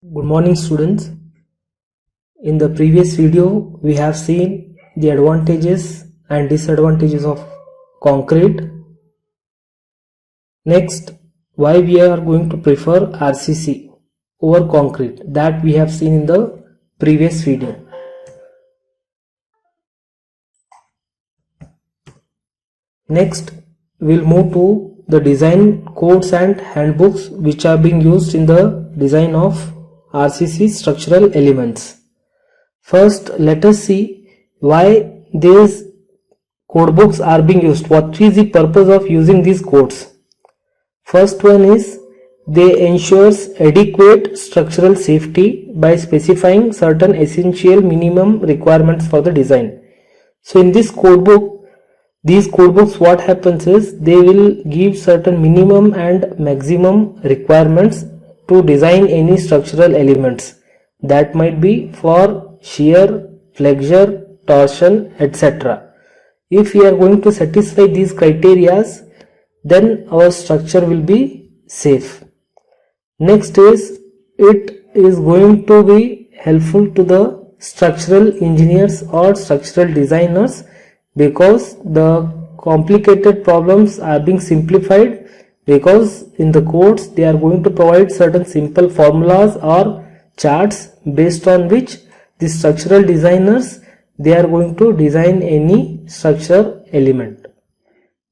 Good morning students. In the previous video we have seen the advantages and disadvantages of concrete. Next, why we are going to prefer RCC over concrete, that we have seen in the previous video. Next, we'll move to the design codes and handbooks which are being used in the design of RCC structural elements. First, let us see why these code books are being used. What is the purpose of using these codes? First one is they ensures adequate structural safety by specifying certain essential minimum requirements for the design. So in this code book, these code books, what happens is they will give certain minimum and maximum requirements to design any structural elements that might be for shear, flexure, torsion, etc. If we are going to satisfy these criteria, then our structure will be safe. Next is it is going to be helpful to the structural engineers or structural designers because the complicated problems are being simplified, because in the codes they are going to provide certain simple formulas or charts based on which the structural designers they are going to design any structure element.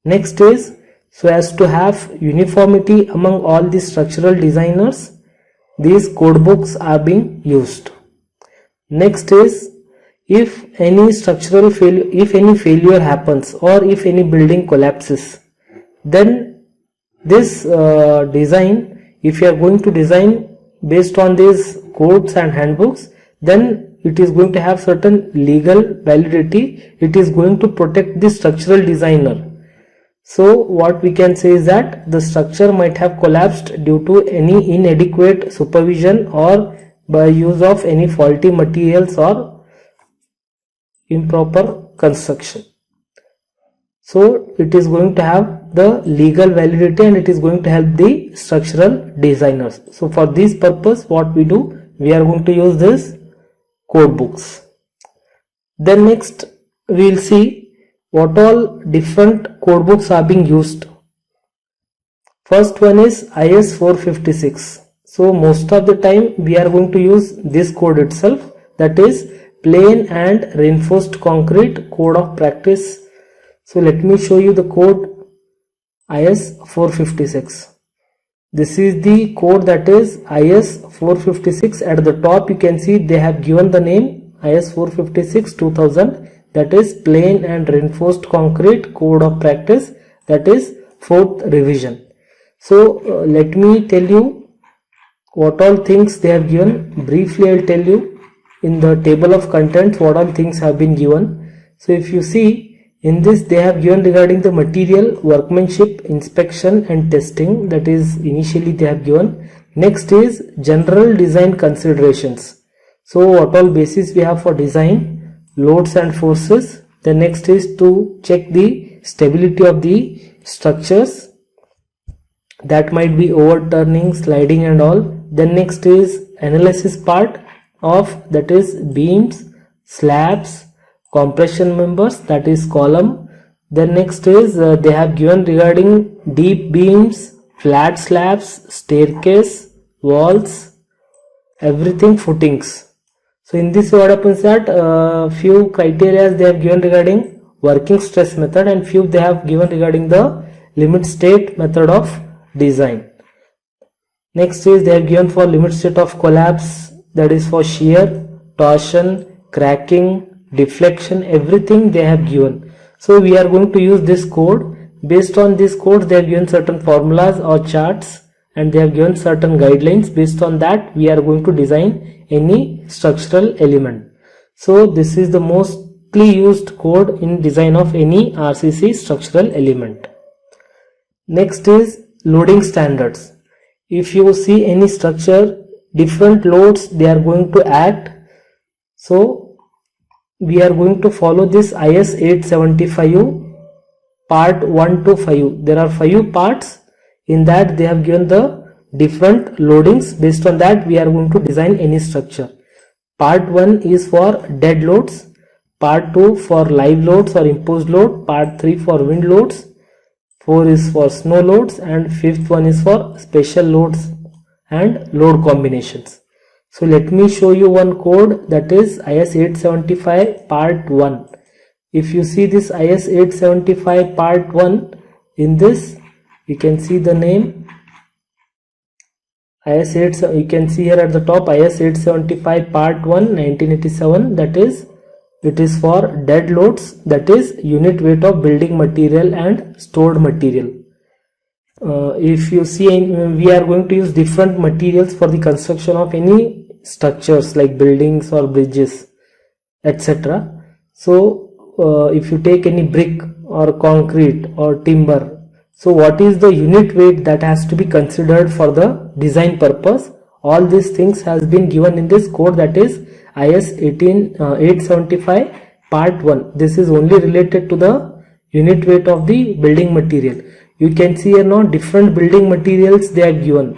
Next is, so as to have uniformity among all the structural designers, these code books are being used. Next is, if any structural failure, if any failure happens or if any building collapses, then this design, if you are going to design based on these codes and handbooks, then it is going to have certain legal validity. It is going to protect the structural designer. So what we can say is that the structure might have collapsed due to any inadequate supervision or by use of any faulty materials or improper construction. So it is going to have the legal validity and it is going to help the structural designers. So for this purpose, what we do, we are going to use this code books. Then next we will see what all different code books are being used. First one is IS 456. So most of the time we are going to use this code itself, that is plain and reinforced concrete code of practice. So let me show you the code IS 456. This is the code, that is IS 456. At the top you can see they have given the name IS 456 2000, that is plain and reinforced concrete code of practice, that is 4th revision. So let me tell you what all things they have given. Briefly I will tell you in the table of contents what all things have been given. So if you see in this, they have given regarding the material, workmanship, inspection and testing, that is initially they have given. Next is general design considerations. So what all basis we have for design, loads and forces. The next is to check the stability of the structures, that might be overturning, sliding and all. Then next is analysis part of, that is beams, slabs, compression members, that is column. Then next is they have given regarding deep beams, flat slabs, staircase, walls, everything, footings. So in this what happens that few criteria they have given regarding working stress method and few they have given regarding the limit state method of design. Next is they have given for limit state of collapse, that is for shear, torsion, cracking, deflection, everything they have given. So we are going to use this code. Based on this code they have given certain formulas or charts and they have given certain guidelines. Based on that we are going to design any structural element. So this is the mostly used code in design of any RCC structural element. Next is loading standards. If you see any structure, different loads they are going to act. So we are going to follow this IS 875 part 1 to 5. There are 5 parts. In that they have given the different loadings. Based on that, we are going to design any structure. Part 1 is for dead loads, part 2 for live loads or imposed load, part 3 for wind loads, 4 is for snow loads, and 5th one is for special loads and load combinations. So let me show you one code, that is IS 875 part 1. If you see this IS 875 part 1, in this you can see the name IS 8, you can see here at the top IS 875 part 1 1987, that is it is for dead loads, that is unit weight of building material and stored material. If you see, we are going to use different materials for the construction of any structures like buildings or bridges, etc. So if you take any brick or concrete or timber, so what is the unit weight that has to be considered for the design purpose? All these things has been given in this code, that is IS 875 part 1. This is only related to the unit weight of the building material. You can see here now different building materials they are given.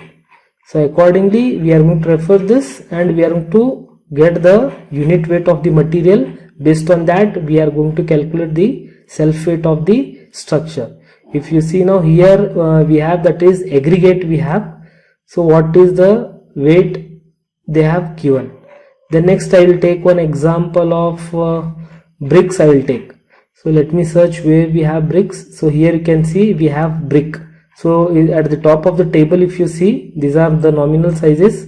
So accordingly we are going to refer this and we are going to get the unit weight of the material. Based on that, we are going to calculate the self weight of the structure. If you see now here we have, that is aggregate we have. So what is the weight they have given? Then next I will take one example of bricks I will take. So let me search where we have bricks. So here you can see we have brick. So at the top of the table, if you see, these are the nominal sizes.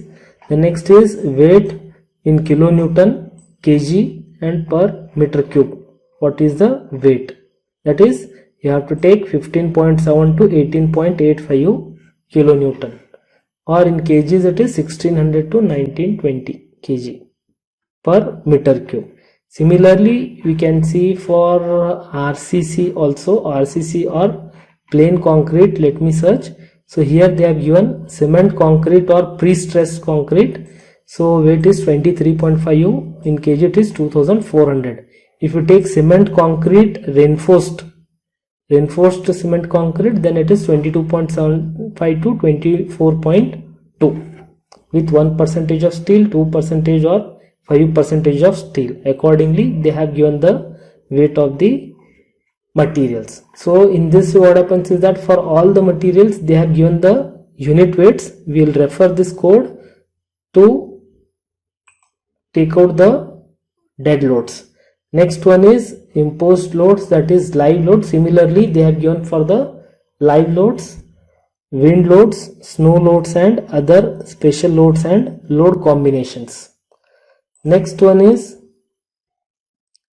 The next is weight in kilonewton, kg and per meter cube. What is the weight? That is, you have to take 15.7 to 18.85 kilonewton, or in kgs it is 1600 to 1920 kg per meter cube. Similarly, we can see for RCC also, RCC or plain concrete. Let me search. So here they have given cement concrete or pre-stressed concrete. So weight is 23.5, in kg it is 2400. If you take cement concrete reinforced cement concrete, then it is 22.75 to 24.2 with 1% of steel, 2% or 5% of steel. Accordingly, they have given the weight of the materials. So in this, what happens is that for all the materials they have given the unit weights. We will refer this code to take out the dead loads. Next one is imposed loads, that is live loads. Similarly, they have given for the live loads, wind loads, snow loads and other special loads and load combinations. Next one is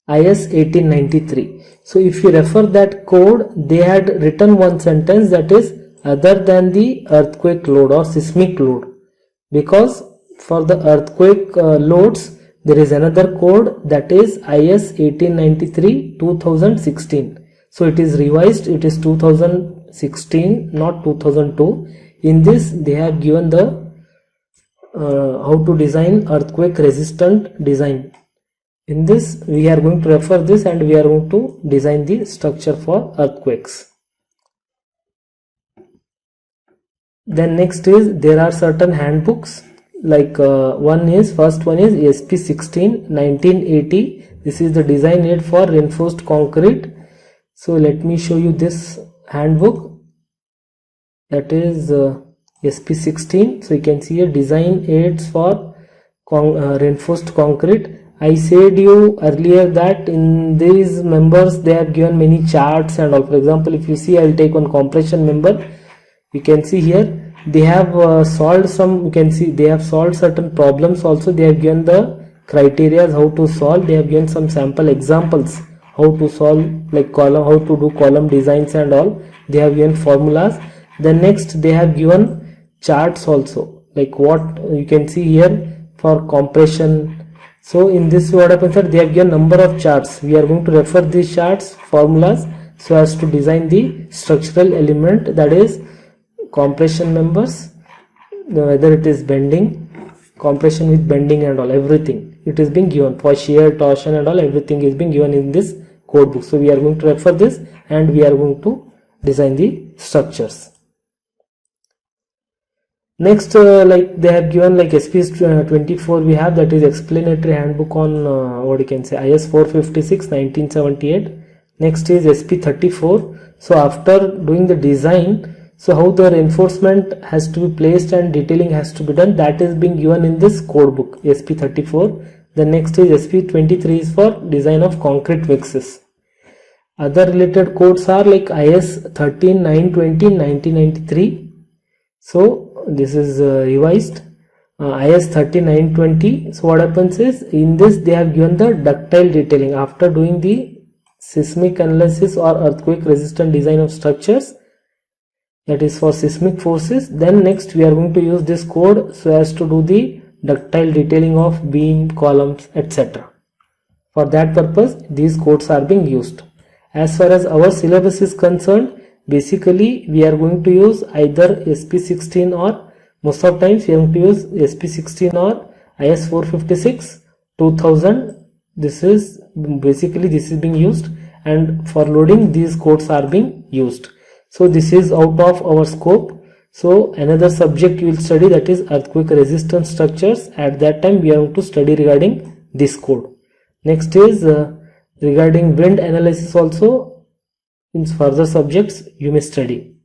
IS 1893. So if you refer that code, they had written one sentence, that is other than the earthquake load or seismic load, because for the earthquake loads there is another code, that is IS 1893 2016. So it is revised, it is 2016, not 2002. In this they have given the how to design earthquake resistant design. In this we are going to refer this and we are going to design the structure for earthquakes. Then next is, there are certain handbooks, like first one is SP 16 1980. This is the design aid for reinforced concrete. So let me show you this handbook, that is SP 16. So you can see a design aids for reinforced concrete. I said you earlier that in these members they have given many charts and all. For example, if you see, I will take one compression member. You can see here they have solved some, you can see they have solved certain problems also. They have given the criteria how to solve. They have given some sample examples how to solve, like column, how to do column designs and all. They have given formulas. Then next they have given charts also, like what you can see here for compression. So in this, what happens is they have given number of charts. We are going to refer these charts, formulas, so as to design the structural element, that is compression members, whether it is bending, compression with bending and all, everything it is being given for shear, torsion and all, everything is being given in this code book. So we are going to refer this and we are going to design the structures. Next, like they have given like SP 24 we have, that is explanatory handbook on what you can say IS 456 1978. Next is SP 34. So after doing the design, so how the reinforcement has to be placed and detailing has to be done, that is being given in this code book SP 34. The next is SP 23 is for design of concrete mixes. Other related codes are like IS 13920 1993. So this is revised IS 3920. So what happens is, in this they have given the ductile detailing after doing the seismic analysis or earthquake resistant design of structures, that is for seismic forces. Then next we are going to use this code so as to do the ductile detailing of beam, columns, etc. For that purpose these codes are being used. As far as our syllabus is concerned, basically we are going to use either SP16 or most of times we are going to use SP16 or IS 456 2000. This is basically this is being used, and for loading these codes are being used. So this is out of our scope. So another subject you will study, that is earthquake resistant structures. At that time we are going to study regarding this code. Next is regarding wind analysis also. In further subjects you may study.